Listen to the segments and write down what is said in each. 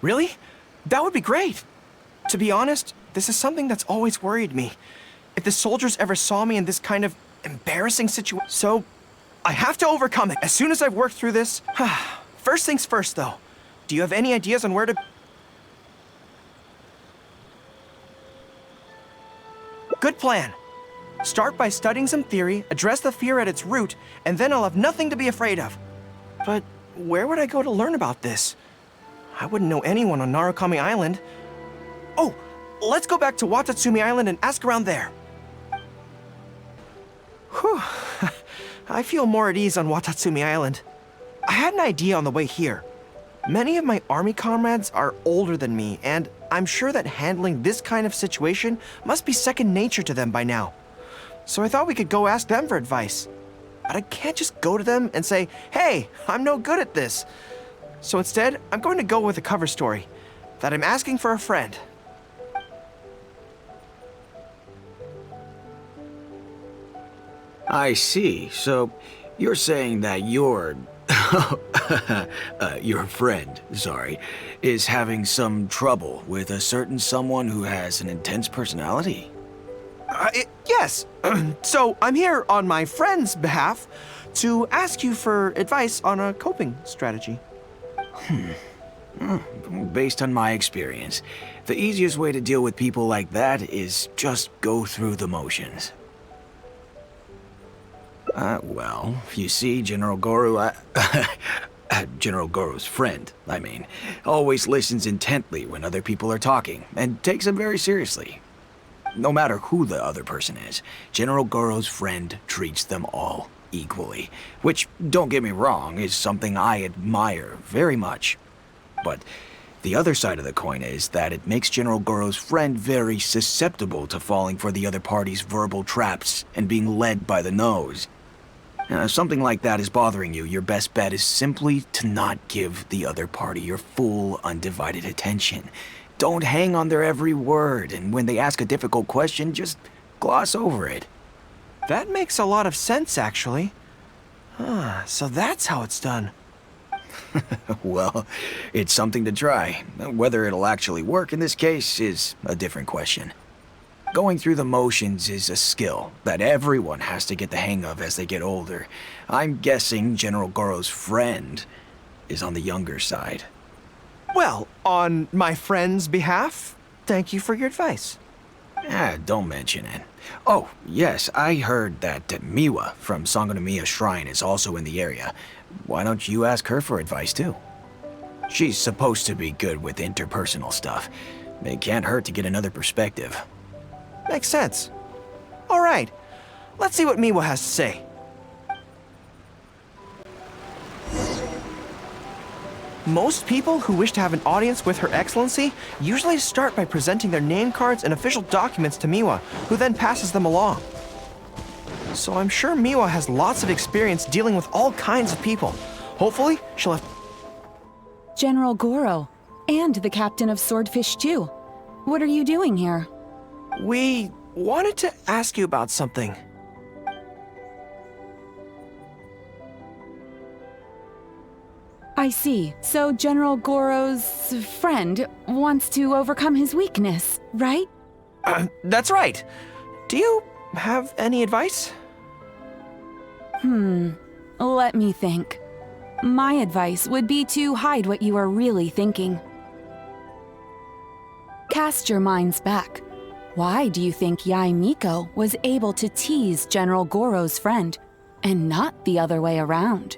Really? That would be great. To be honest, this is something that's always worried me. If the soldiers ever saw me in this kind of embarrassing situation, so I have to overcome it as soon as I've worked through this. First things first, though. Do you have any ideas on where to... Good plan. Start by studying some theory, address the fear at its root, and then I'll have nothing to be afraid of. But where would I go to learn about this? I wouldn't know anyone on Narukami Island. Oh, let's go back to Watatsumi Island and ask around there. Whew. I feel more at ease on Watatsumi Island. I had an idea on the way here. Many of my army comrades are older than me, and I'm sure that handling this kind of situation must be second nature to them by now. So I thought we could go ask them for advice. But I can't just go to them and say, hey, I'm no good at this. So instead, I'm going to go with a cover story, that I'm asking for a friend. I see. So you're saying that your friend, sorry, is having some trouble with a certain someone who has an intense personality? Yes. So I'm here on my friend's behalf to ask you for advice on a coping strategy. Based on my experience, the easiest way to deal with people like that is just go through the motions. Well, you see, General Gorou, General Gorou's friend, I mean, always listens intently when other people are talking, and takes them very seriously. No matter who the other person is, General Gorou's friend treats them all equally, which, don't get me wrong, is something I admire very much. But the other side of the coin is that it makes General Gorou's friend very susceptible to falling for the other party's verbal traps and being led by the nose. If something like that is bothering you, your best bet is simply to not give the other party your full, undivided attention. Don't hang on their every word, and when they ask a difficult question, just gloss over it. That makes a lot of sense, actually. So that's how it's done. Well, it's something to try. Whether it'll actually work in this case is a different question. Going through the motions is a skill that everyone has to get the hang of as they get older. I'm guessing General Gorou's friend is on the younger side. Well, on my friend's behalf, thank you for your advice. Don't mention it. Oh, yes, I heard that Miwa from Sangonomiya Shrine is also in the area. Why don't you ask her for advice, too? She's supposed to be good with interpersonal stuff. It can't hurt to get another perspective. Makes sense. All right, let's see what Miwa has to say. Most people who wish to have an audience with Her Excellency usually start by presenting their name cards and official documents to Miwa, who then passes them along. So I'm sure Miwa has lots of experience dealing with all kinds of people. Hopefully, she'll have... General Gorou, and the captain of Swordfish too. What are you doing here? We wanted to ask you about something. I see. So General Gorou's friend wants to overcome his weakness, right? That's right. Do you have any advice? Let me think. My advice would be to hide what you are really thinking. Cast your minds back. Why do you think Yae Miko was able to tease General Gorou's friend, and not the other way around?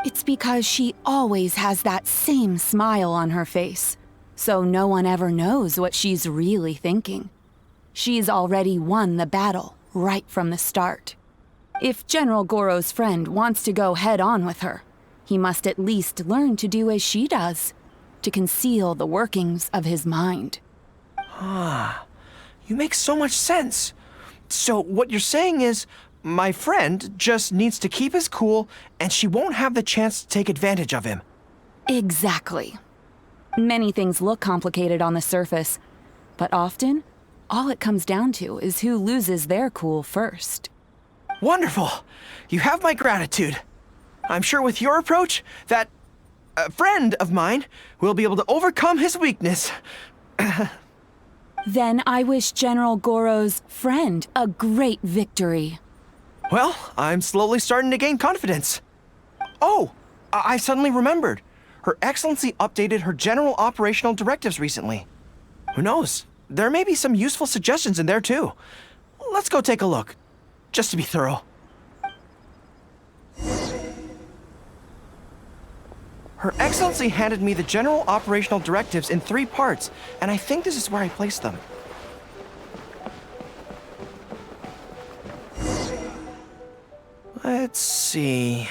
It's because she always has that same smile on her face, so no one ever knows what she's really thinking. She's already won the battle right from the start. If General Gorou's friend wants to go head-on with her, he must at least learn to do as she does, to conceal the workings of his mind. You make so much sense. So what you're saying is, my friend just needs to keep his cool, and she won't have the chance to take advantage of him. Exactly. Many things look complicated on the surface, but often, all it comes down to is who loses their cool first. Wonderful. You have my gratitude. I'm sure with your approach, that a friend of mine will be able to overcome his weakness. Then I wish General Gorou's friend a great victory. Well, I'm slowly starting to gain confidence. Oh, I suddenly remembered. Her Excellency updated her general operational directives recently. Who knows? There may be some useful suggestions in there too. Let's go take a look, just to be thorough. Her Excellency handed me the general operational directives in 3 parts, and I think this is where I placed them. Let's see.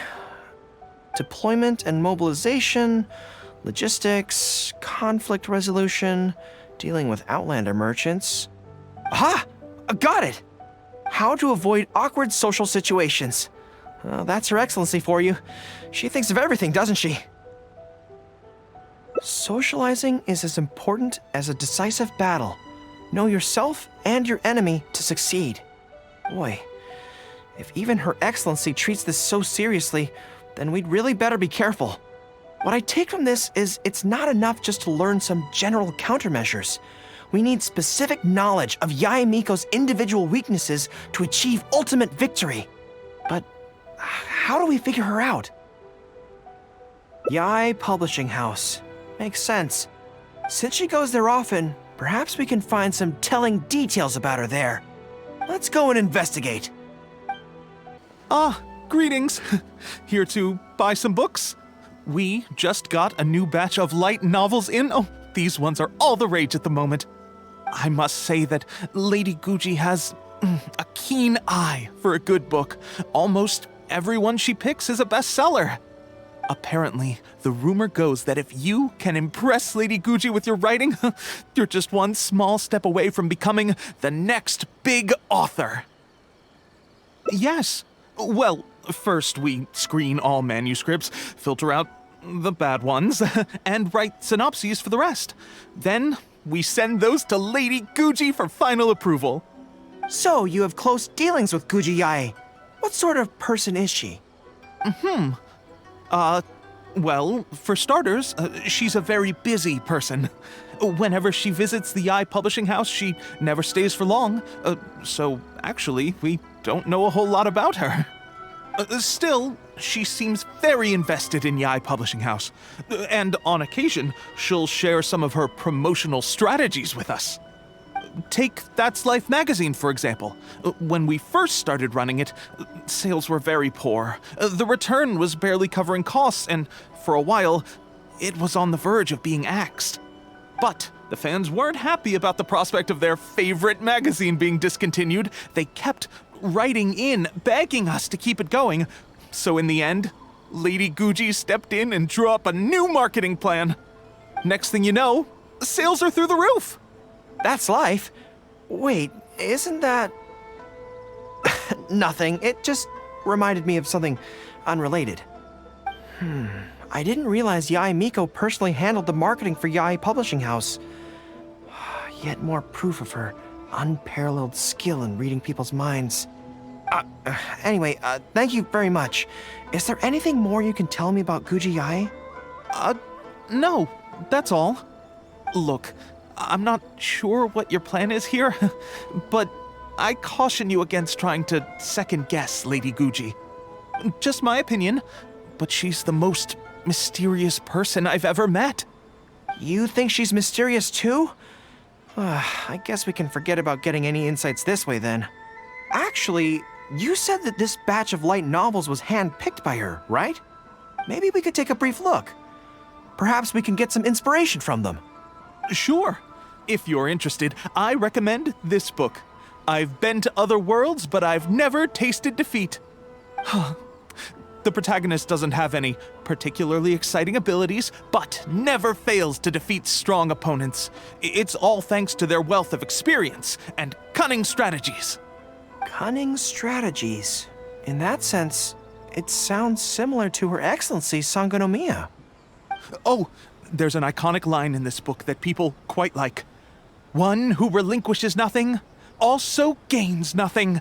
Deployment and mobilization, logistics, conflict resolution, dealing with Outlander merchants. Aha! Got it! How to avoid awkward social situations. Well, that's Her Excellency for you. She thinks of everything, doesn't she? Socializing is as important as a decisive battle. Know yourself and your enemy to succeed. Boy, if even Her Excellency treats this so seriously, then we'd really better be careful. What I take from this is it's not enough just to learn some general countermeasures. We need specific knowledge of Yae Miko's individual weaknesses to achieve ultimate victory. But how do we figure her out? Yae Publishing House. Makes sense. Since she goes there often, perhaps we can find some telling details about her there. Let's go and investigate. Greetings. Here to buy some books? We just got a new batch of light novels in. Oh, these ones are all the rage at the moment. I must say that Lady Guji has a keen eye for a good book. Almost everyone she picks is a bestseller. Apparently, the rumor goes that if you can impress Lady Guji with your writing, you're just one small step away from becoming the next big author. Yes. Well, first we screen all manuscripts, filter out the bad ones, and write synopses for the rest. Then we send those to Lady Guji for final approval. So, you have close dealings with Guji Yae. What sort of person is she? Well, for starters, she's a very busy person. Whenever she visits the Yae Publishing House, she never stays for long. So, actually, we don't know a whole lot about her. Still, she seems very invested in Yae Publishing House. And on occasion, she'll share some of her promotional strategies with us. Take That's Life magazine, for example. When we first started running it, sales were very poor. The return was barely covering costs, and for a while, it was on the verge of being axed. But the fans weren't happy about the prospect of their favorite magazine being discontinued. They kept writing in, begging us to keep it going. So in the end, Lady Guji stepped in and drew up a new marketing plan. Next thing you know, sales are through the roof. That's Life? Wait, isn't that... Nothing. It just reminded me of something unrelated. I didn't realize Yae Miko personally handled the marketing for Yae Publishing House. Yet more proof of her unparalleled skill in reading people's minds. Anyway, thank you very much. Is there anything more you can tell me about Guji Yae? No, that's all. Look, I'm not sure what your plan is here, but I caution you against trying to second-guess Lady Guji. Just my opinion, but she's the most mysterious person I've ever met. You think she's mysterious too? I guess we can forget about getting any insights this way then. Actually, you said that this batch of light novels was hand-picked by her, right? Maybe we could take a brief look. Perhaps we can get some inspiration from them. Sure. If you're interested, I recommend this book. I've been to other worlds, but I've never tasted defeat. The protagonist doesn't have any particularly exciting abilities, but never fails to defeat strong opponents. It's all thanks to their wealth of experience and cunning strategies. Cunning strategies. In that sense, it sounds similar to Her Excellency's Sangonomiya. Oh, there's an iconic line in this book that people quite like. One who relinquishes nothing also gains nothing.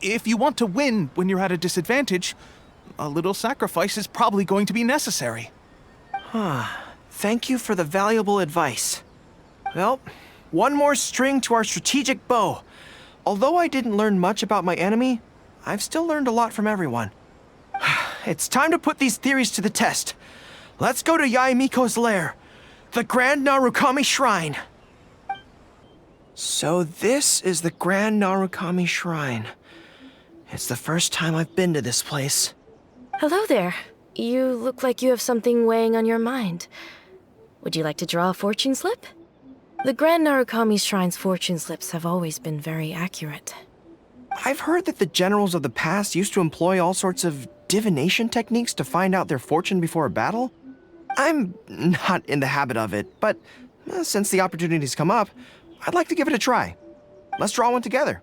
If you want to win when you're at a disadvantage, a little sacrifice is probably going to be necessary. Thank you for the valuable advice. Well, one more string to our strategic bow. Although I didn't learn much about my enemy, I've still learned a lot from everyone. It's time to put these theories to the test. Let's go to Yae Miko's lair, the Grand Narukami Shrine. So this is the Grand Narukami Shrine. It's the first time I've been to this place. Hello there. You look like you have something weighing on your mind. Would you like to draw a fortune slip? The Grand Narukami Shrine's fortune slips have always been very accurate. I've heard that the generals of the past used to employ all sorts of divination techniques to find out their fortune before a battle. I'm not in the habit of it, but since the opportunity's come up, I'd like to give it a try. Let's draw one together.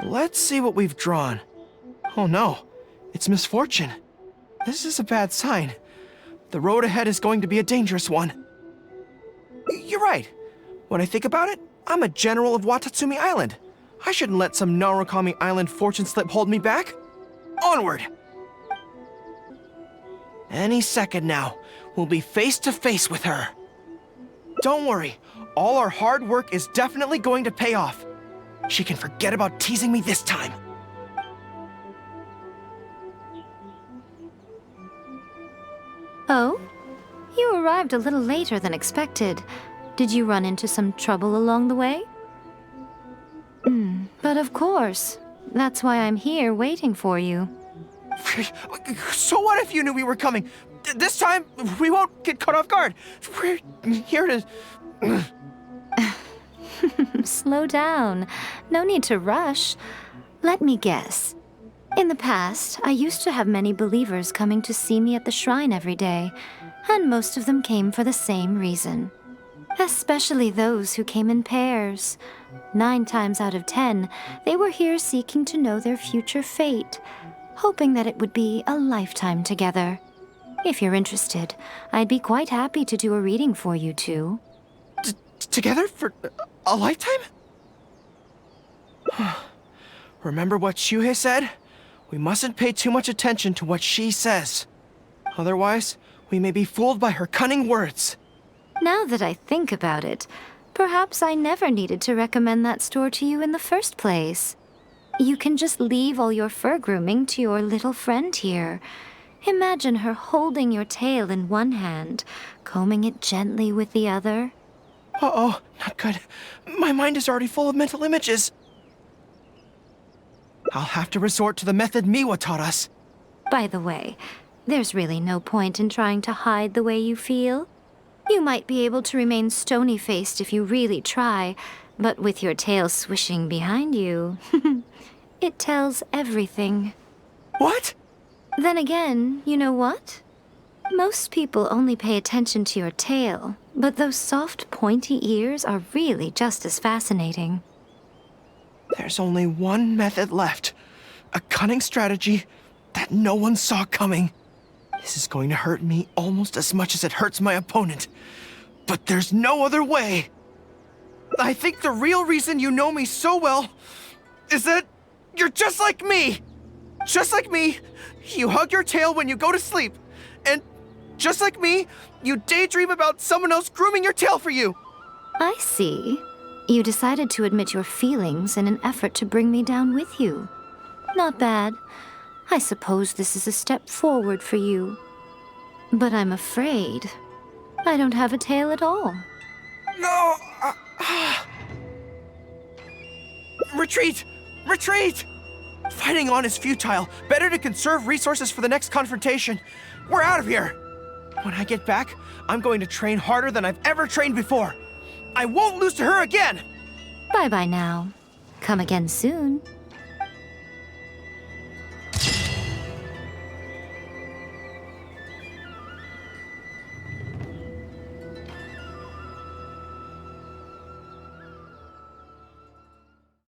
Let's see what we've drawn. Oh no, it's misfortune. This is a bad sign. The road ahead is going to be a dangerous one. You're right. When I think about it, I'm a general of Watatsumi Island. I shouldn't let some Narukami Island fortune slip hold me back. Onward! Any second now, we'll be face to face with her. Don't worry, all our hard work is definitely going to pay off. She can forget about teasing me this time. Oh? You arrived a little later than expected. Did you run into some trouble along the way? But of course. That's why I'm here waiting for you. So what if you knew we were coming? This time, we won't get caught off guard. We're here to... Slow down. No need to rush. Let me guess. In the past, I used to have many believers coming to see me at the shrine every day, and most of them came for the same reason. Especially those who came in pairs. 9 times out of 10, they were here seeking to know their future fate, hoping that it would be a lifetime together. If you're interested, I'd be quite happy to do a reading for you two. Together for a lifetime? Remember what Shuhei said? We mustn't pay too much attention to what she says. Otherwise, we may be fooled by her cunning words. Now that I think about it, perhaps I never needed to recommend that store to you in the first place. You can just leave all your fur grooming to your little friend here. Imagine her holding your tail in one hand, combing it gently with the other. Uh-oh, not good. My mind is already full of mental images. I'll have to resort to the method Miwa taught us. By the way, there's really no point in trying to hide the way you feel. You might be able to remain stony-faced if you really try, but with your tail swishing behind you, it tells everything. What? Then again, you know what? Most people only pay attention to your tail, but those soft, pointy ears are really just as fascinating. There's only one method left. A cunning strategy that no one saw coming. This is going to hurt me almost as much as it hurts my opponent. But there's no other way. I think the real reason you know me so well is that you're just like me. Just like me, you hug your tail when you go to sleep. And just like me, you daydream about someone else grooming your tail for you. I see. You decided to admit your feelings in an effort to bring me down with you. Not bad. I suppose this is a step forward for you. But I'm afraid I don't have a tail at all. No! Retreat! Retreat! Fighting on is futile. Better to conserve resources for the next confrontation. We're out of here! When I get back, I'm going to train harder than I've ever trained before. I won't lose to her again! Bye-bye now. Come again soon.